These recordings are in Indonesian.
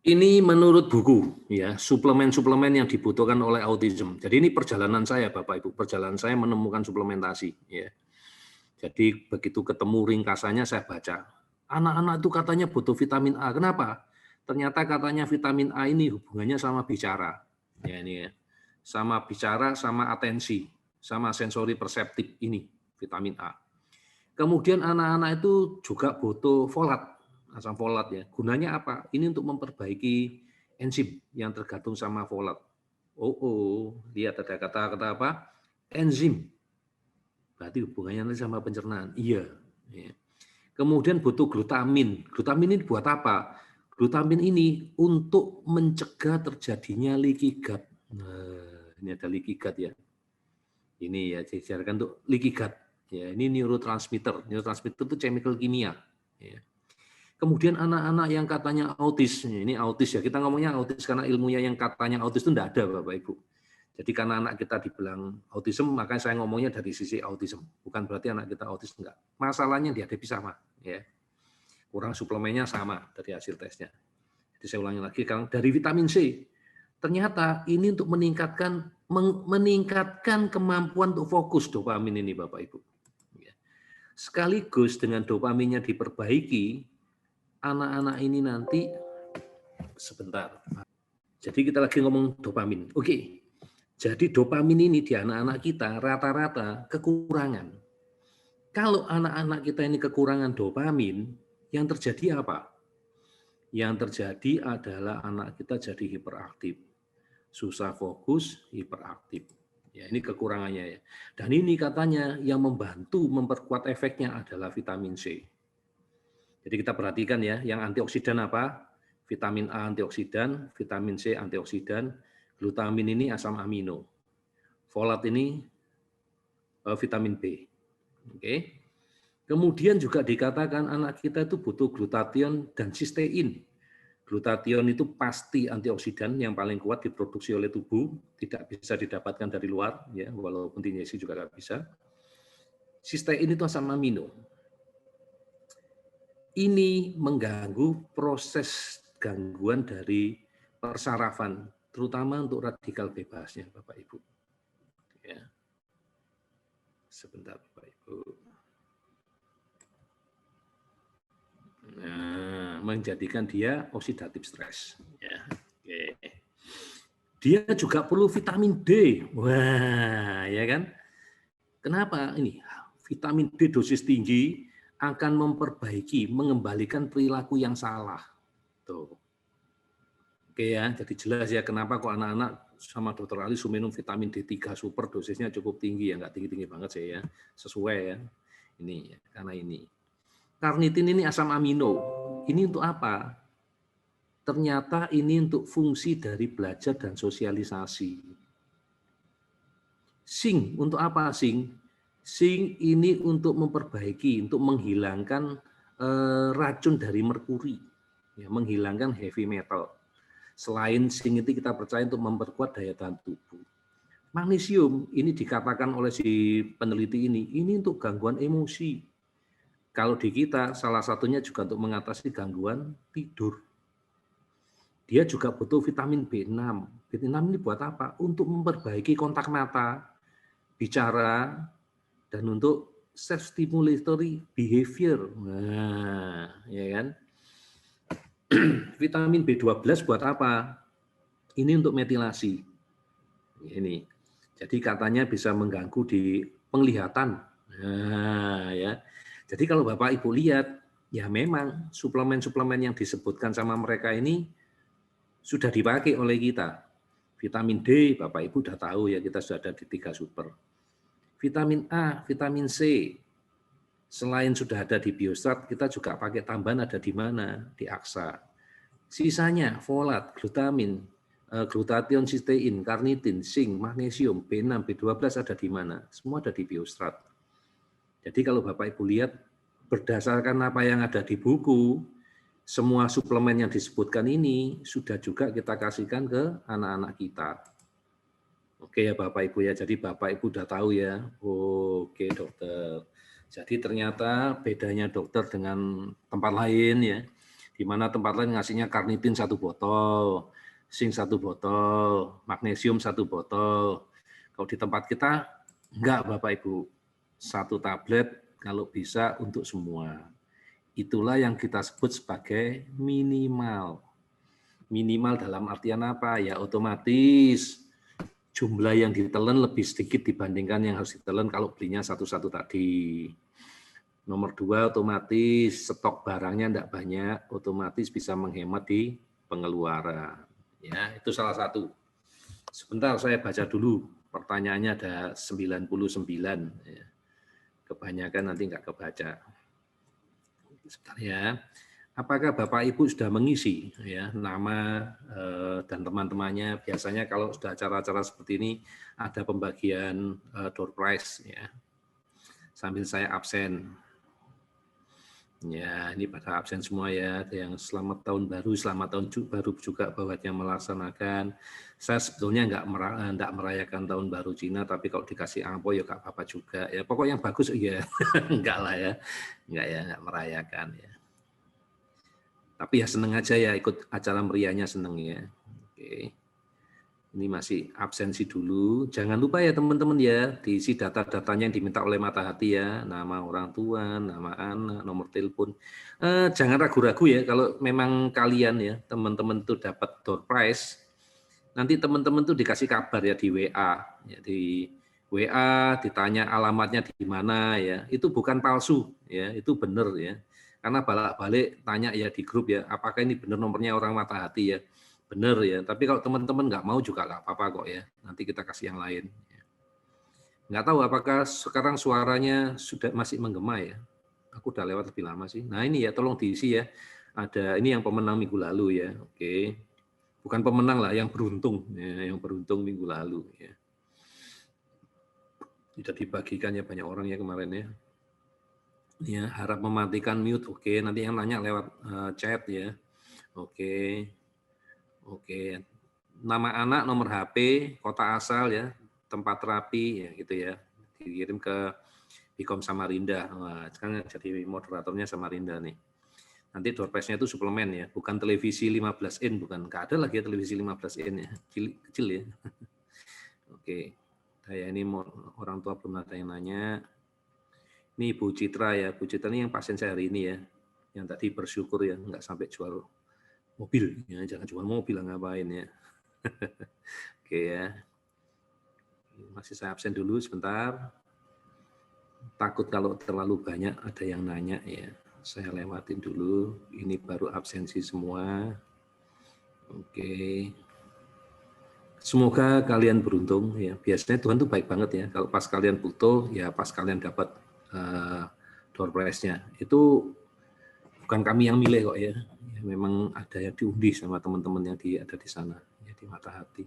Ini menurut buku, ya, suplemen-suplemen yang dibutuhkan oleh autism. Jadi ini perjalanan saya, Bapak Ibu, perjalanan saya menemukan suplementasi. Ya. Jadi begitu ketemu ringkasannya saya baca. Anak-anak itu katanya butuh vitamin A. Kenapa? Ternyata katanya vitamin A ini hubungannya sama bicara. Ya, ini ya. Sama bicara, sama atensi, sama sensori perseptif ini, vitamin A. Kemudian anak-anak itu juga butuh folat, asam folat ya. Gunanya apa? Ini untuk memperbaiki enzim yang tergantung sama folat. Lihat ada kata-kata apa? Enzim. Berarti hubungannya nanti sama pencernaan. Iya. Ya. Kemudian butuh glutamin. Glutamin ini buat apa? Glutamin ini untuk mencegah terjadinya leaky gut. Nah, ini ada leaky gut ya. Ini ya diajarkan untuk leaky gut. Ya, ini neurotransmitter. Neurotransmitter itu chemical kimia. Ya. Kemudian anak-anak yang katanya autis, ini autis ya, kita ngomongnya autis karena ilmunya yang katanya autis itu tidak ada Bapak Ibu. Jadi karena anak kita dibilang autism, maka saya ngomongnya dari sisi autism. Bukan berarti anak kita autis, enggak. Masalahnya dihadapi sama. Ya. Kurang suplemennya sama dari hasil tesnya. Jadi saya ulangi lagi, dari vitamin C, ternyata ini untuk meningkatkan kemampuan untuk fokus dopamin ini Bapak Ibu. Sekaligus dengan dopaminnya diperbaiki, anak-anak ini nanti sebentar. Jadi kita lagi ngomong dopamin. Oke. Jadi dopamin ini di anak-anak kita rata-rata kekurangan. Kalau anak-anak kita ini kekurangan dopamin, yang terjadi apa? Yang terjadi adalah anak kita jadi hiperaktif. Susah fokus, hiperaktif. Ya, ini kekurangannya ya. Dan ini katanya yang membantu memperkuat efeknya adalah vitamin C. Jadi kita perhatikan ya, yang antioksidan apa? Vitamin A antioksidan, vitamin C antioksidan, glutamin ini asam amino. Folat ini vitamin B. Oke. Kemudian juga dikatakan anak kita itu butuh glutathione dan sistein. Glutathione itu pasti antioksidan yang paling kuat diproduksi oleh tubuh, tidak bisa didapatkan dari luar, ya, walaupun diinjeksi juga nggak bisa. Sistein itu asam amino. Ini mengganggu proses gangguan dari persarafan, terutama untuk radikal bebasnya, Bapak Ibu. Ya. Sebentar, Bapak Ibu. Nah, menjadikan dia oksidatif stres. Ya. Oke. Dia juga perlu vitamin D. Wah, ya kan? Kenapa ini? Vitamin D dosis tinggi akan memperbaiki, mengembalikan perilaku yang salah. Tuh. Oke ya, jadi jelas ya kenapa kok anak-anak sama Dokter Ali suruh minum vitamin D3 super dosisnya cukup tinggi ya, nggak tinggi-tinggi banget sih ya, sesuai ya. Ini ya, karena ini. Karnitin ini asam amino. Ini untuk apa? Ternyata ini untuk fungsi dari belajar dan sosialisasi. Zinc untuk apa zinc? Zinc ini untuk memperbaiki, untuk menghilangkan racun dari merkuri, ya, menghilangkan heavy metal. Selain zinc itu kita percaya untuk memperkuat daya tahan tubuh. Magnesium ini dikatakan oleh si peneliti ini untuk gangguan emosi. Kalau di kita salah satunya juga untuk mengatasi gangguan tidur. Dia juga butuh vitamin B6. B6 ini buat apa? Untuk memperbaiki kontak mata, bicara, dan untuk self-stimulatory behavior. Nah, ya kan? Vitamin B12 buat apa? Ini untuk metilasi. Ini. Jadi katanya bisa mengganggu di penglihatan. Nah, ya. Jadi kalau Bapak Ibu lihat, ya memang suplemen-suplemen yang disebutkan sama mereka ini sudah dipakai oleh kita. Vitamin D, Bapak Ibu sudah tahu ya, kita sudah ada di 3 super. Vitamin A, vitamin C, selain sudah ada di Biostart, kita juga pakai tambahan ada di mana? Di Aksa. Sisanya folat, glutamin, glutathione, sistein, karnitin, zinc, magnesium, B6, B12 ada di mana? Semua ada di Biostart. Jadi kalau Bapak Ibu lihat, berdasarkan apa yang ada di buku, semua suplemen yang disebutkan ini sudah juga kita kasihkan ke anak-anak kita. Oke ya Bapak Ibu ya, jadi Bapak Ibu udah tahu ya. Oke dokter. Jadi ternyata bedanya dokter dengan tempat lain ya. Di mana tempat lain ngasihnya karnitin 1 botol, zinc 1 botol, magnesium 1 botol. Kalau di tempat kita enggak Bapak Ibu, 1 tablet kalau bisa untuk semua. Itulah yang kita sebut sebagai minimal. Minimal dalam artian apa? Ya otomatis jumlah yang ditelan lebih sedikit dibandingkan yang harus ditelan kalau belinya satu-satu tadi. Nomor 2, otomatis stok barangnya tidak banyak, otomatis bisa menghemat di pengeluaran. Ya, itu salah satu. Sebentar saya baca dulu. Pertanyaannya ada 99. Ya. Kebanyakan nanti nggak kebaca. Sebentar ya. Apakah Bapak Ibu sudah mengisi ya nama dan teman-temannya? Biasanya kalau sudah acara-acara seperti ini ada pembagian door prize ya. Sambil saya absen. Ya, ini pada absen semua ya. Ada yang selamat tahun baru, selamat tahun baru juga buat yang melaksanakan. Saya sebetulnya nggak merayakan tahun baru Cina, tapi kalau dikasih angpau ya nggak apa-apa juga. Ya pokok yang bagus ya, enggak lah ya, nggak merayakan ya. Tapi ya seneng aja ya ikut acara meriahnya seneng ya. Oke. Ini masih absensi dulu. Jangan lupa ya teman-teman ya, diisi data-datanya yang diminta oleh Mata Hati ya. Nama orang tua, nama anak, nomor telepon. Jangan ragu-ragu ya, kalau memang kalian ya, teman-teman itu dapat door prize, nanti teman-teman tuh dikasih kabar ya di WA. Ya, di WA ditanya alamatnya di mana ya. Itu bukan palsu ya, itu benar ya. Karena balik-balik tanya ya di grup ya, apakah ini benar nomornya orang Mata Hati ya. Benar ya, tapi kalau teman-teman nggak mau juga nggak apa-apa kok ya, nanti kita kasih yang lain. Nggak tahu apakah sekarang suaranya sudah masih menggema ya, aku udah lewat lebih lama sih. Nah ini ya, tolong diisi ya, ada ini yang pemenang minggu lalu ya, oke. Bukan pemenang lah, yang beruntung, ya, yang beruntung minggu lalu ya. Sudah dibagikan ya banyak orang ya kemarin ya. Ya, harap mematikan mute, oke, nanti yang nanya lewat chat ya, oke. Oke, nama anak, nomor HP, kota asal ya, tempat terapi ya gitu ya, dikirim ke Bikom Samarinda. Wah, sekarang jadi moderatornya Samarinda nih. Nanti door prize-nya itu suplemen ya, bukan televisi 15 in, bukan. Nggak ada lagi ya televisi 15 in ya, kecil ya. Oke, saya ini orang tua belum ada yang nanya. Ini Bu Citra ya, Bu Citra ini yang pasien saya hari ini ya, yang tadi bersyukur ya, nggak sampai jual mobil, ya jangan jual mobil ngapain ya. Oke ya, masih saya absen dulu sebentar. Takut kalau terlalu banyak ada yang nanya ya, saya lewatin dulu. Ini baru absensi semua. Oke, semoga kalian beruntung ya. Biasanya Tuhan tuh baik banget ya. Kalau pas kalian butuh ya pas kalian dapat door prize-nya. Itu bukan kami yang milih kok ya. Memang ada yang diundi sama teman-teman yang ada di sana ya, di Mata Hati.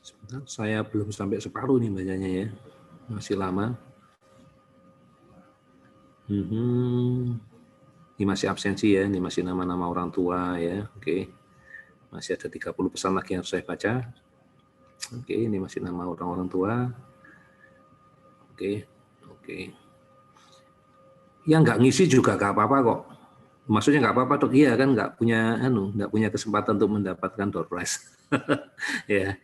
Sebentar, saya belum sampai separuh nih bacanya ya, masih lama. Ini masih absensi ya, ini masih nama-nama orang tua ya, oke. Masih ada 30 pesan lagi yang harus saya baca. Oke, ini masih nama orang-orang tua. Oke. Yang nggak ngisi juga nggak apa-apa kok. Maksudnya nggak apa-apa dok, iya kan nggak punya kesempatan untuk mendapatkan door prize. Ya,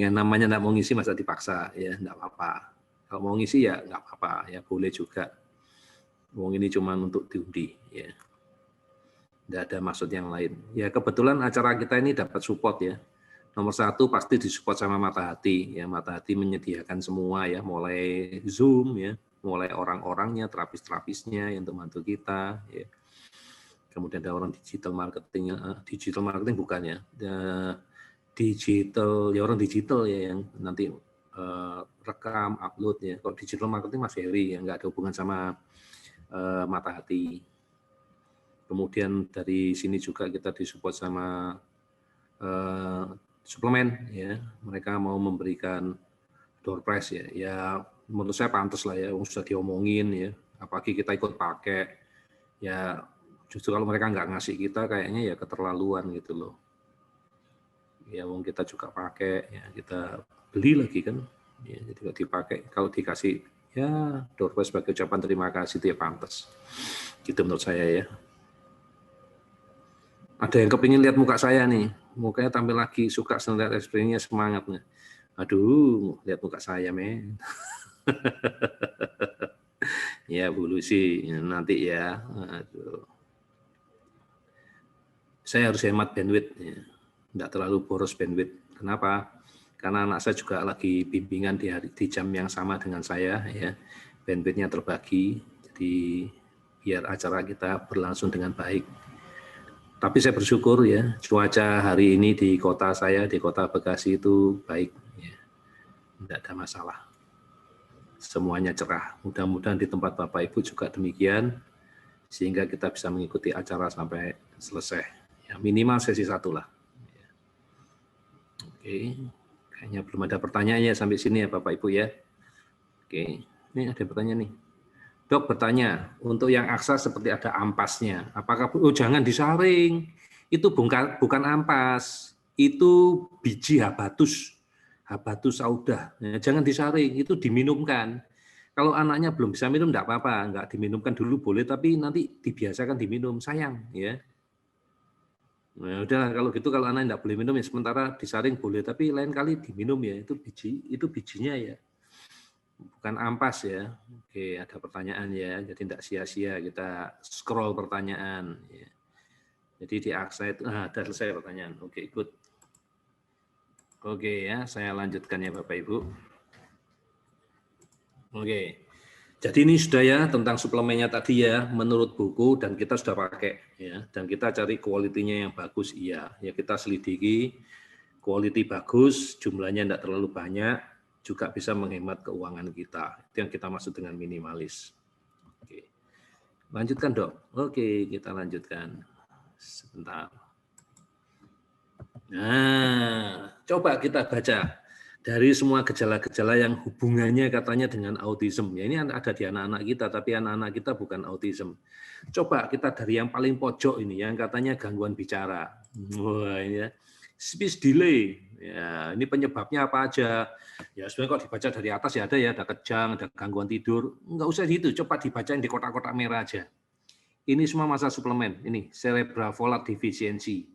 namanya nggak mau ngisi masa dipaksa ya, nggak apa-apa. Kalau mau ngisi ya nggak apa-apa, ya boleh juga. Wong ini cuma untuk diundi ya. Nggak ada maksud yang lain. Ya kebetulan acara kita ini dapat support ya. Nomor 1 pasti disupport sama Mata Hati ya. Mata Hati menyediakan semua ya, mulai Zoom ya, mulai orang-orangnya, terapis-terapisnya yang membantu kita ya. Kemudian ada orang digital marketing bukan ya, digital ya, orang digital ya yang nanti rekam, upload ya. Kalau digital marketing Mas Heri ya, nggak ada hubungan sama Mata Hati. Kemudian dari sini juga kita disupport sama suplemen ya, mereka mau memberikan door prize ya. Ya menurut saya pantas lah ya, sudah diomongin ya, apalagi kita ikut pakai ya. Justru kalau mereka nggak ngasih kita kayaknya ya keterlaluan gitu loh. Ya wong kita juga pakai ya, kita beli lagi kan ya, jadi kalau dipakai, kalau dikasih Ya, doorway sebagai ucapan terima kasih itu ya pantas. Gitu menurut saya ya. Ada yang kepingin lihat muka saya nih, mukanya tampil lagi, suka lihat ekspresinya, semangatnya. Aduh, lihat muka saya, men. Ya, Bu Lucy, nanti ya. Aduh. Saya harus hemat bandwidth, ya. Nggak terlalu boros bandwidth. Kenapa? Karena anak saya juga lagi bimbingan di jam yang sama dengan saya, ya. Bandwidth-nya terbagi, jadi biar acara kita berlangsung dengan baik. Tapi saya bersyukur ya, cuaca hari ini di kota saya, di kota Bekasi itu baik, ya. Tidak ada masalah. Semuanya cerah. Mudah-mudahan di tempat Bapak Ibu juga demikian, sehingga kita bisa mengikuti acara sampai selesai. Ya, minimal sesi 1 lah. Ya. Oke, kayaknya belum ada pertanyaannya sampai sini ya Bapak Ibu ya. Oke, ini ada pertanyaan nih. Dok bertanya, untuk yang aksa seperti ada ampasnya, apakah jangan disaring? Itu bukan ampas, itu biji habatus sauda. Ya, jangan disaring, itu diminumkan. Kalau anaknya belum bisa minum, enggak apa-apa, enggak diminumkan dulu boleh, tapi nanti dibiasakan diminum, sayang ya. Nah, udah kalau gitu kalau anak enggak boleh minum ya sementara disaring boleh, tapi lain kali diminum ya, itu bijinya ya. Bukan ampas ya. Oke, ada pertanyaan ya, jadi tidak sia-sia kita scroll pertanyaan. Ya. Jadi di aksa itu, ada selesai pertanyaan. Oke, ikut. Oke ya, saya lanjutkan ya Bapak Ibu. Oke, jadi ini sudah ya tentang suplemennya tadi ya, menurut buku dan kita sudah pakai ya, dan kita cari kualitinya yang bagus iya. Ya kita selidiki, quality bagus, jumlahnya tidak terlalu banyak, juga bisa menghemat keuangan kita. Itu yang kita maksud dengan minimalis. Oke. Lanjutkan dok. Oke, kita lanjutkan. Sebentar. Nah, coba kita baca. Dari semua gejala-gejala yang hubungannya katanya dengan autism. Ya ini ada di anak-anak kita, tapi anak-anak kita bukan autism. Coba kita dari yang paling pojok ini, yang katanya gangguan bicara. Wah ini ya. Speech delay, ya ini penyebabnya apa aja? Ya sebenarnya kalau dibaca dari atas ya ada kejang, ada gangguan tidur, nggak usah gitu, coba dibacain di kotak-kotak merah aja. Ini semua masalah suplemen, ini cerebral folate deficiency.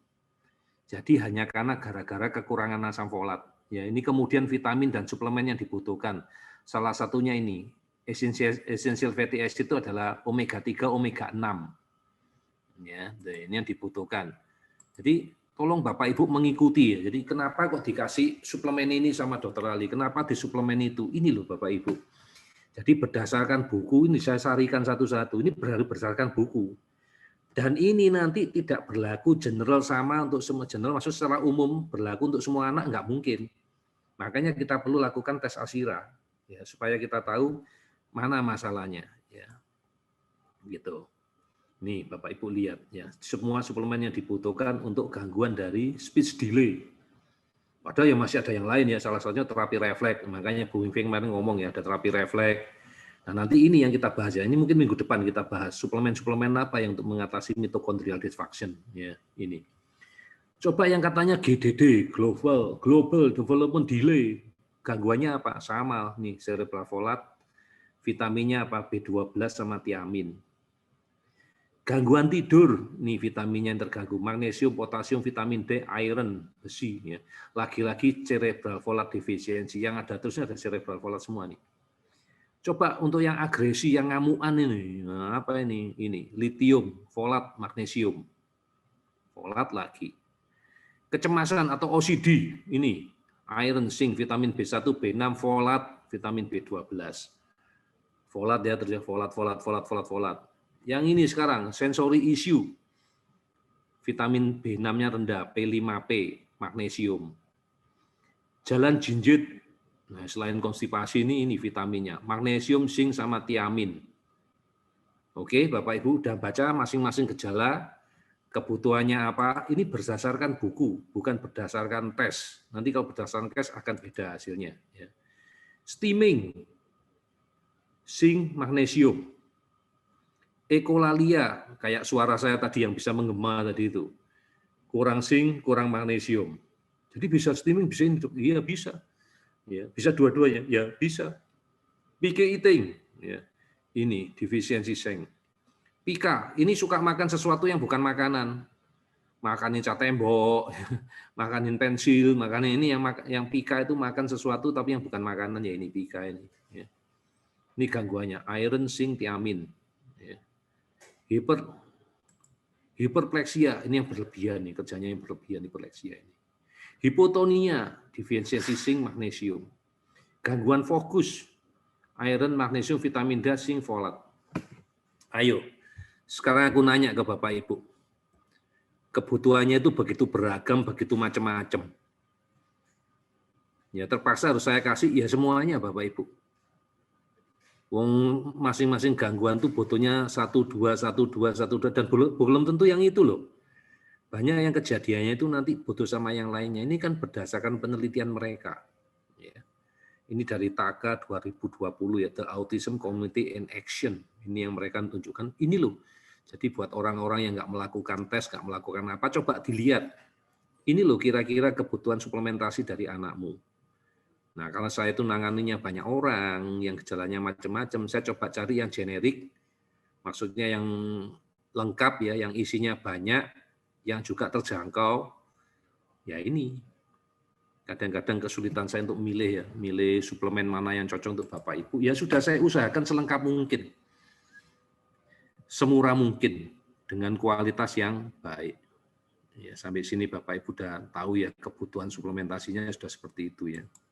Jadi hanya karena gara-gara kekurangan asam folat. Ya ini kemudian vitamin dan suplemen yang dibutuhkan. Salah satunya ini essential fatty acid itu adalah omega 3, omega 6. Ya, ini yang dibutuhkan. Jadi tolong Bapak Ibu mengikuti ya. Jadi kenapa kok dikasih suplemen ini sama Dokter Ali? Kenapa di suplemen itu? Ini loh Bapak Ibu. Jadi berdasarkan buku ini saya sarikan satu-satu. Ini berdasarkan buku. Dan ini nanti tidak berlaku general sama untuk semua general, maksud secara umum berlaku untuk semua anak nggak mungkin. Makanya kita perlu lakukan tes ASIRA ya supaya kita tahu mana masalahnya ya. Gitu. Nih Bapak Ibu lihat ya, semua suplemen yang dibutuhkan untuk gangguan dari speech delay. Padahal ya masih ada yang lain ya, salah satunya terapi refleks. Makanya Bu Wing kemarin ngomong ya, ada terapi refleks. Nah nanti ini yang kita bahas ya, ini mungkin minggu depan kita bahas suplemen-suplemen apa yang untuk mengatasi mitochondrial dysfunction ya ini. Coba yang katanya GDD, Global Development Delay, gangguannya apa? Sama nih, cerebral folate, vitaminnya apa? B12 sama tiamin. Gangguan tidur, nih vitaminnya yang terganggu, magnesium, potasium, vitamin D, iron, besi. Ya. Lagi-lagi cerebral folate deficiency, yang ada terusnya ada cerebral folate semua nih. Coba untuk yang agresi, yang ngamuan ini, nah, apa ini? Ini litium, folat, magnesium, folat lagi. Kecemasan atau OCD, ini iron, zinc, vitamin B1, B6, folat, vitamin B12. Folat ya terjadi folat. Yang ini sekarang sensory issue, vitamin B6-nya rendah, P5P, magnesium. Jalan jinjit. Nah, selain konstipasi ini vitaminnya, magnesium, zinc, sama tiamin. Oke, Bapak Ibu udah baca masing-masing gejala, kebutuhannya apa, ini berdasarkan buku, bukan berdasarkan tes. Nanti kalau berdasarkan tes akan beda hasilnya. Ya. Steaming, zinc, magnesium. Ekolalia, kayak suara saya tadi yang bisa menggema tadi itu. Kurang zinc, kurang magnesium. Jadi bisa steaming, bisa ini, iya bisa. Ya, bisa dua-duanya, ya bisa. picky eating, ya. Ini defisiensi zinc. Pika, ini suka makan sesuatu yang bukan makanan. Makanin cat tembok, makanin pensil, makanin ini yang pika itu makan sesuatu tapi yang bukan makanan, ya ini pika ini. Ya. Ini gangguannya, iron, zinc, tiamin. Ya. Hiperpleksia, ini yang berlebihan nih, kerjanya yang berlebihan, hiperpleksia ini. Hipotonia, defisiensi zinc, magnesium. Gangguan fokus, iron, magnesium, vitamin D, zinc, folat. Ayo, sekarang aku nanya ke Bapak Ibu. Kebutuhannya itu begitu beragam, begitu macam-macam. Ya terpaksa harus saya kasih ya semuanya Bapak Ibu. Wong masing-masing gangguan tuh butuhnya 1, 2, 1, 2, 1, 2, dan belum tentu yang itu loh. Banyak yang kejadiannya itu nanti butuh sama yang lainnya. Ini kan berdasarkan penelitian mereka. Ya. Ini dari TAGA 2020 ya, The Autism Community in Action. Ini yang mereka tunjukkan. Ini loh. Jadi buat orang-orang yang nggak melakukan tes, nggak melakukan apa, coba dilihat. Ini loh kira-kira kebutuhan suplementasi dari anakmu. Nah, kalau saya itu nanganinya banyak orang, yang gejalanya macam-macam, saya coba cari yang generik, maksudnya yang lengkap ya, yang isinya banyak, yang juga terjangkau. Ya ini, kadang-kadang kesulitan saya untuk milih suplemen mana yang cocok untuk Bapak Ibu. Ya sudah saya usahakan selengkap mungkin, semurah mungkin, dengan kualitas yang baik. Ya, sampai sini Bapak Ibu sudah tahu ya kebutuhan suplementasinya sudah seperti itu ya.